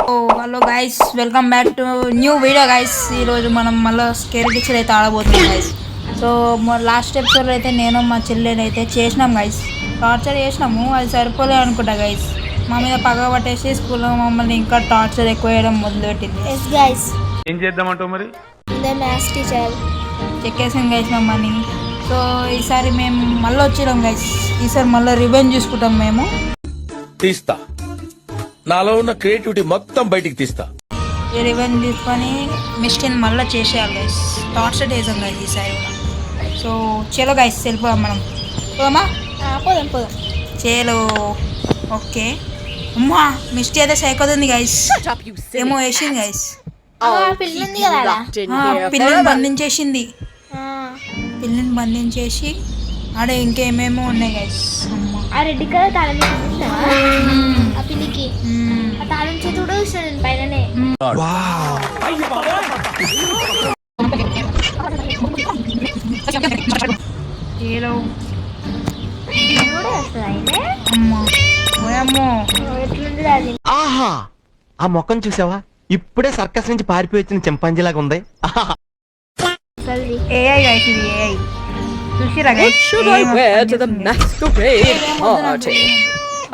Hello guys, welcome back to new video guys. ఈరోజు మనం మళ్ళీ స్కేర్ టీచర్ అయితే ఆడబోతున్నాం గైస్. సో లాస్ట్ ఎపిసోడ్లో అయితే నేను మా చెల్లెని అయితే చేసినాం గైస్. టార్చర్ చేసినాము, అది సరిపోలే అనుకుంటా గైస్. మా మీద పగ పట్టేసి స్కూల్లో మమ్మల్ని ఇంకా టార్చర్ ఎక్కువ వేయడం మొదలుపెట్టింది. ఎస్ గైస్, ఏం చేద్దామంటావు మరి? మ్యాథ్స్ టీచర్ చెక్కేసాం గైస్ మమ్మల్ని. సో ఈసారి మేము మళ్ళీ వచ్చినాం గైస్. ఈసారి మళ్ళీ రివెంజ్ చూసుకుంటాం మేము. తీస్తా, నాలో ఉన్న క్రియేటివిటీ మొత్తం బయటికి తీస్తా. ఈ రివెంజ్ తీసుకొని మిస్టేక్ మళ్ళీ చేసేయాలి గైస్. టార్చర్ చేసాం గైస్ ఈసారి కూడా. సో చలో గైస్, వెళ్ళిపోదాం మనం. పోదామా? పోదాం. చలో. ఓకే. అమ్మా, మిస్టీ అయితే సైకోతుంది గైస్. ఏమో వేసింది గైస్. పిల్లుంది కదా, పిల్లని బంధించేసింది. పిల్లని బంధించేసి ఆడే ఇంకేమేమో ఉన్నాయి గైస్. అమ్మా, ఆ రెడ్ కలర్ తాళం ఆ పిల్లికి ఆ తాళం చేతి కూడా చూసాను పైననే. చలో. అమ్మా అమ్మో, ఎట్లుంది అది? ఆహా, ఆ మొక్కను చూసావా? ఇప్పుడే సర్కస్ నుంచి పారిపోయి వచ్చిన చింపాంజీలాగా ఉంది. ఏఐ గైస్, ఇది ఏఐ. చూసిరా guys? Should I wear to the masquerade party?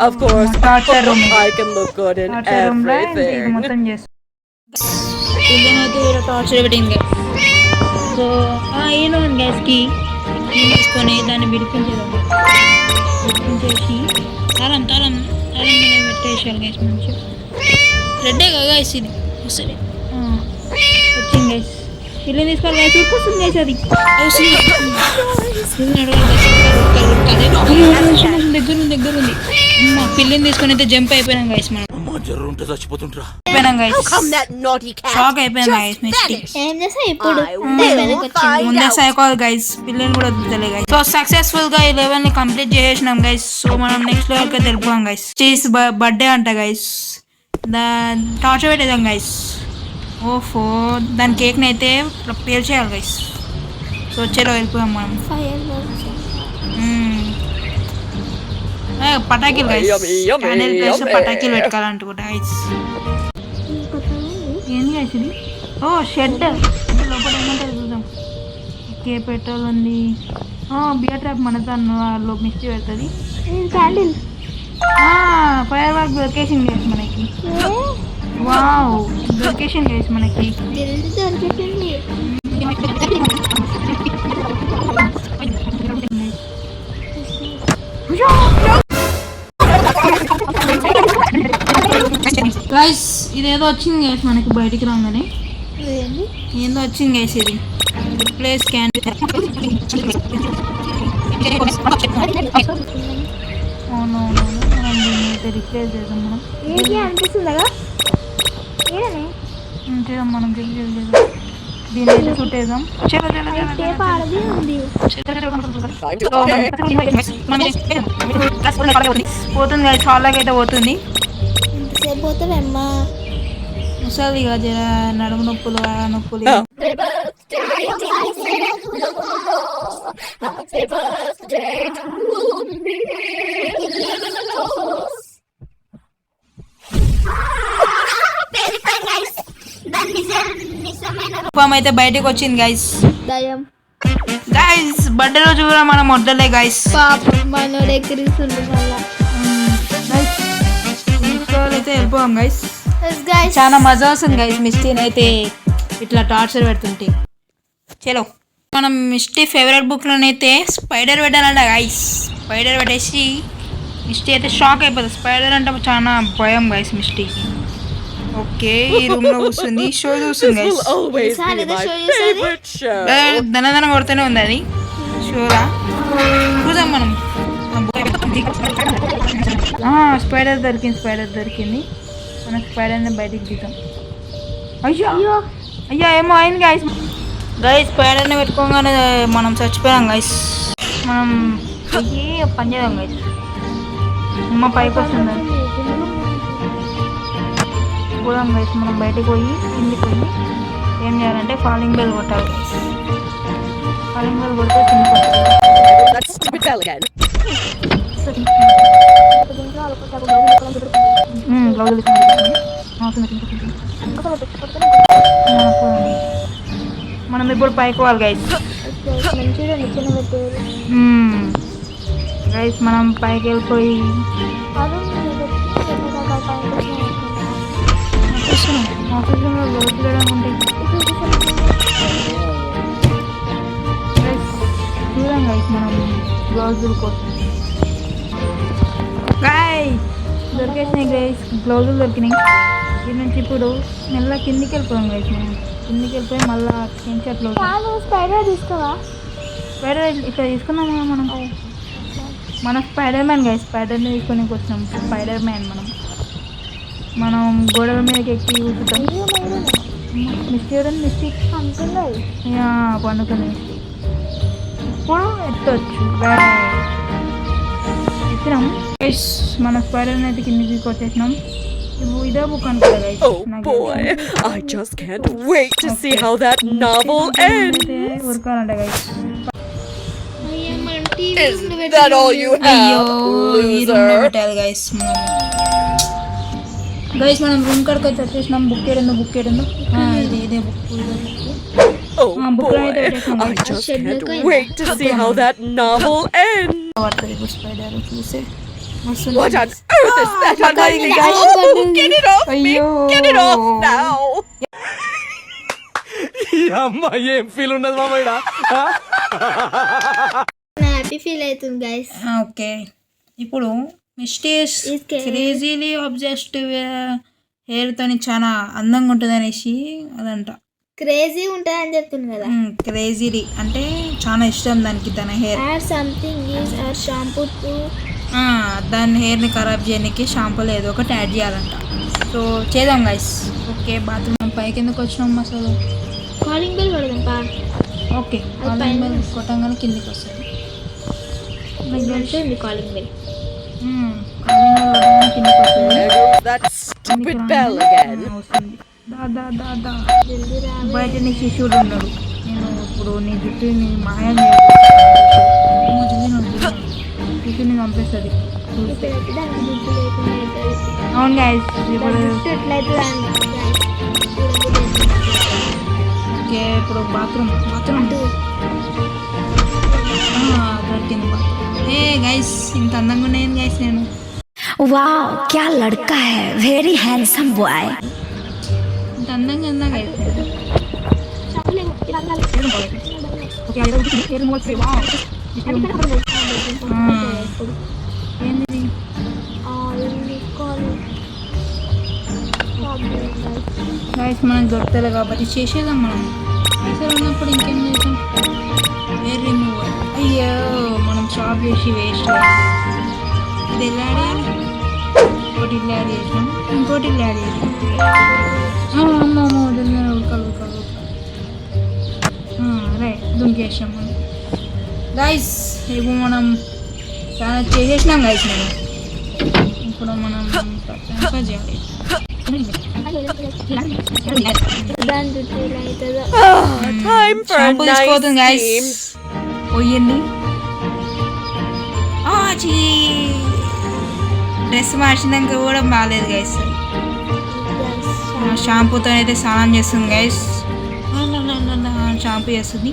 Of course, torture room, I can look good in torture room లో ఇది everything. మొత్తం చేస్తాం. పిల్లనైతే ఇలా టార్చర్ పెట్టింది గైస్. సో ఏమో గ్యాస్ కి తీసుకొని దాన్ని విడిపించేదాం. విడిపించేసి తాళం మీద పెట్టేసాను గైస్. మంచిగా రెడ్డే కదా గైస్, ఇది వస్తుంది. వచ్చింది గైస్. పిల్లని తీసుకోవాలి గైస్. చూస్తుంది గైస్, అది దగ్గర ఉంది. మా పిల్లని తీసుకొని అయితే జంప్ అయిపోయినాం గైస్. మనం అయిపోయినాం గైస్. షాక్ అయిపోయినాం గైస్. ఏం చేస్తా ఇప్పుడు? ముందే సైకో గైస్, పిల్లని కూడా వద్దులే గైస్. సో సక్సెస్ఫుల్ గా ఈ లెవెల్ ని కంప్లీట్ చేసేసినాం గైస్. సో మనం నెక్స్ట్ లెవెల్ కి వెళ్ళిపోయాం గైస్. చీజ్ బర్త్డే అంట గైస్. టార్చర్ పెట్టేదాం గైస్. ఓఫో, దాని కేక్ ని అయితే ప్రిపేర్ చేయాలి గైస్. సో చలో వెళ్ళిపోయాం మనం. పటాకీలు గైస్. క్యాండిల్ ప్లేస్ పటాకీలు పెట్టుకోవాలంట కూడా గైస్. ఏంది గైస్ ఇది? ఓ షెడ్. లోపల ఏమంటారు చూద్దాం. ఓకే, పెట్రోల్ ఉంది. బియర్ ట్రాప్ మన తను మిస్టీ పెడుతుంది. క్యాండిల్ ఫైర్ వర్క్ దొరికేసింది గైస్ మనకి. వావ్, దొరికేసింది గైస్ మనకి. జల్దీ దొరికేసింది. గైస్ ఇదేదో వచ్చింది గైస్ మనకి బయటికి రాగానే. ఏందో వచ్చింది గైస్. ఇది రిప్లేస్ క్యాండిల్. అవునవును, మనం దీన్ని అయితే రిప్లేస్ చేద్దాం. మనం ఏంటి అనిపిస్తుందా? ఏదనే చేద్దాం మనం. దీన్ని అయితే చుట్టేద్దాం. పోతుంది గైస్, చాలాకైతే పోతుంది. ఎంతసేపు పోతావమ్మా? ముసలి ఇక జర నడుము నొప్పులు నొప్పులు. అయితే బయటకు వచ్చింది గైస్. దయం గైస్ బర్త్డే రోజు కూడా మనం వద్దలే గైస్. పాపం మనోడు ఎక్కిరిస్తుంది మళ్ళా. అయితే వెళ్ళిపోయాం గైస్. గైస్ చాలా మజా వస్తుంది గైస్ మిస్టీని అయితే ఇట్లా టార్చర్ పెడుతుంటే. చలో, మనం మిస్టీ ఫేవరెట్ బుక్లోనైతే స్పైడర్ పెట్టాలంట గైస్. స్పైడర్ పెట్టేసి మిస్టీ అయితే షాక్ అయిపోతుంది. స్పైడర్ అంటే చాలా భయం గైస్ మిస్టీకి. ఓకే, ఈ రూమ్ లో కూర్చుంది, షో చూస్తుంది guys. Always be my favorite show. దన కొడుతూనే ఉంది అది షోలా. చూద్దాం మనం. స్పైడర్ దొరికింది. మన స్పైడర్ని బయటికి దిద్దాం. అయ్యో ఏమో అయింది గైస్. స్పైడర్ని పెట్టుకోగానే మనం చచ్చిపోయాం గైస్. మనం పని చేద్దాం గైస్. అమ్మ పైకి వస్తుంది. పోదాం గైస్, మనం బయటకు పోయి కిందికి పోయి ఏం చేయాలంటే కాలింగ్ బెల్ కొట్టాలి గైస్. కాలింగ్ బెల్ కొడితే కిందికి కొట్టాలి. That stupid bell again. గ్లౌజులు మనం ఇప్పుడు పైకి పోవాలి గైస్. గైస్ మనం పైకి వెళ్ళిపోయి ఆఫీసులో ఉంటాయి. చూద్దాం గైస్ మనం గ్లౌజుల కోసం. గైస్ దొరికేసినాయి గైస్, గ్లౌజులు దొరికినాయి. దీని నుంచి ఇప్పుడు మెల్ల కిందికి వెళ్ళిపోయాం గైస్. మనం కిందికి వెళ్ళిపోయి మళ్ళీ చెట్లు స్పైడర్ తీసుకోవా? స్పైడర్ ఇక్కడ తీసుకున్నాము మనం. మన స్పైడర్ మ్యాన్ గైస్, స్పైడర్ని తీసుకొని వచ్చినాం. స్పైడర్ మ్యాన్ మనం గోడల మీదకి ఎక్కి కూర్చుంటాం. మిస్టీ చూడండి, మిస్టీ పండుకుంది మిస్టీ. ఇప్పుడు ఎత్తవచ్చు, ఎత్తినాం గైస్. మన స్పైడర్ని అయితే కిందికి తీసుకొచ్చేసినాం. ఇప్పుడు ఇదే బుక్ అనుకుంటా guys. Oh boy, I just can't wait to see how that novel ends. ఉరకాలంట guys. Is that all you have, loser? Guys మనం రూమ్ కాడికి వచ్చి వచ్చేసినాం. బుక్ ఏడుందో ఇదే book. Oh boy, I just can't wait to see how that novel ends. Spider చూసే What on earth is that on my leg? Get it off me! Get it off now! అమ్మా ఏం feel ఉన్నది మామయ్య. Happy feel అవుతుంది guys. Okay, ఇప్పుడు mistakes crazily అబ్జెస్ట్ hair తోని చాలా అందంగా ఉంటుంది అనేసి అదంట. క్రేజీ ఉంటుంది అని చెప్తుంది కదా. క్రేజీలీ అంటే చాలా ఇష్టం దానికి తన hair. Add something is or shampoo to దాని హెయిర్ని ఖరాబ్ చేయడానికి షాంపూలు ఏదో ఒకటి యాడ్ చేయాలంట. సో చేద్దాం గైస్. ఓకే, బాత్రూమ్ పైకి ఎందుకు వచ్చినాం అసలు? కాలింగ్ బెల్ కొడదాం పా. ఓకే, కాలింగ్ బెల్ కొట్టంగానే కిందికి వస్తుంది. ఉంది కాలింగ్ బెల్. కిందికి వస్తుంది. There goes that stupid bell again. వస్తుంది. బయట నీ శిష్యుడు ఉన్నాడు. నేను ఇప్పుడు నీ జుట్టుని మాయం శిష్యుని పంపిస్తుంది చూస్తే. అవును గైస్, ఇప్పుడు ఓకే, ఇప్పుడు బాత్రూమ్ దొరికింది. ఏ గైస్, ఇంత అందంగా ఉన్నాయని గైస్ నేను. वाह क्या लड़का है, वेरी हैंडसम बॉय. ఇంత అందంగా ఉందా గైస్? ఏంది గైస్, మనకు దొరుకుతుంది కాబట్టి చేసేద్దాం. మనం పైసలు ఉన్నప్పుడు ఇంకేం చేద్దాం. Hair remover. అయ్యో, మనం షాప్ చేసి వేస్ట్. ఇది ఎలా యాడ్ చేయాలి? ఇంకోటి ఇల్లు యాడ్ చేసినాం, ఇంకోటి ఇల్లు యాడ్ చేసినాం. రైట్, దుంకేసాం మనం గైస్. ఇప్పుడు మనం చాలా చేసేసినాం గైస్. నేను ఇప్పుడు మనం ట్రాన్స్ఫర్ చేయాలి. Time for a షాంపూ తీసుకోవద్దు nice గైస్. steam. పోయండి. డ్రెస్ మార్చినాక కూడా బాగాలేదు గైస్. షాంపూతో అయితే స్నానం చేస్తుంది గైస్. షాంపూ చేస్తుంది.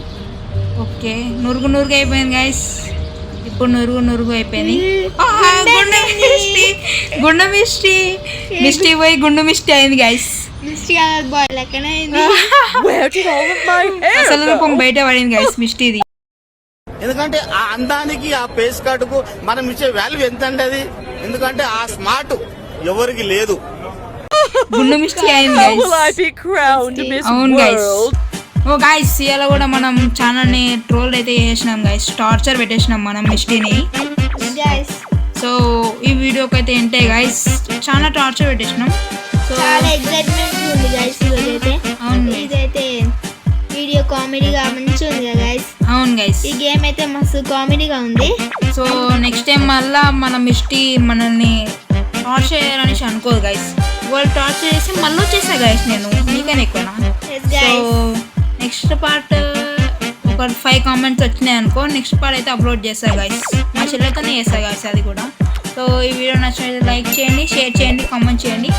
ఓకే, నురుగు అయిపోయింది గైస్. ఇప్పుడు నురుగు అయిపోయింది. గుండు మిస్టీ పోయి గుండు మిస్టీ అయింది గైస్. బాయ్ లెక్కనే Where did all of my hair అసలు go? రూపం బయట పడింది గైస్ మిస్టీది. ఎందుకంటే ఆ అందానికి ఆ ఫేస్ కార్డుకు మనం ఇచ్చే వాల్యూ ఎంత అంటే అది, ఎందుకంటే ఆ స్మార్ట్ ఎవరికి లేదు. గుండు మిస్టీ అయింది How will I guys. be crowned Miss అవును గైస్. World? ఓ గైస్, ఇలా కూడా మనం ఛానల్ని ట్రోల్ అయితే చేసినాం గైస్. టార్చర్ పెట్టేసినాం మనం మిస్టీని. గైస్. సో ఈ వీడియోకి అయితే ఏంటే గైస్, చాలా టార్చర్ పెట్టేసినాం. సో చాలా ఎక్సైట్మెంట్ ఉంది గైస్ ఈరోజు అయితే. అవును ఇదైతే వీడియో కామెడీగా మంచిగా ఉంది కదా గైస్. అవును గైస్. ఈ గేమ్ అయితే మస్తు కామెడీగా ఉంది. సో నెక్స్ట్ టైం మళ్ళా మన మిస్టీ మనల్ని టార్చర్ చేయాలనేసి అనుకోదు గైస్. వాళ్ళు టార్చర్ చేసి మళ్ళీ వచ్చేసా గైస్ నేను మీకైనా ఎక్కువనా. Yes, so guys. Next part ఒక 5 కామెంట్స్ వచ్చినాయి అనుకో, నెక్స్ట్ పార్ట్ అయితే అప్లోడ్ చేస్తా గైస్. మా చెల్లెతోనే చేస్తా గైస్ అది కూడా. సో ఈ వీడియో నచ్చినట్లయితే లైక్ చేయండి, షేర్ చేయండి, కామెంట్ చేయండి.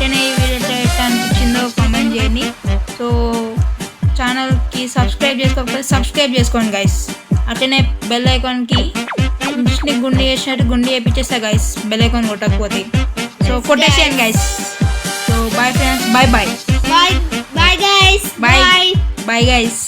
అట్లనే ఈ వీడియో ఎట్లా అనిపించిందో కామెంట్ చేయండి. సో ఛానల్కి సబ్స్క్రైబ్ చేసుకోకపోతే సబ్స్క్రైబ్ చేసుకోండి గైస్. అట్లనే బెల్ ఐకాన్కి గుండి చేసినట్టు గుండి వేయించేస్తా గైస్, బెల్ ఐకాన్ కొట్టకపోతే. సో కొట్టేసేయండి guys. So bye friends, bye bye bye bye guys. Bye bye guys.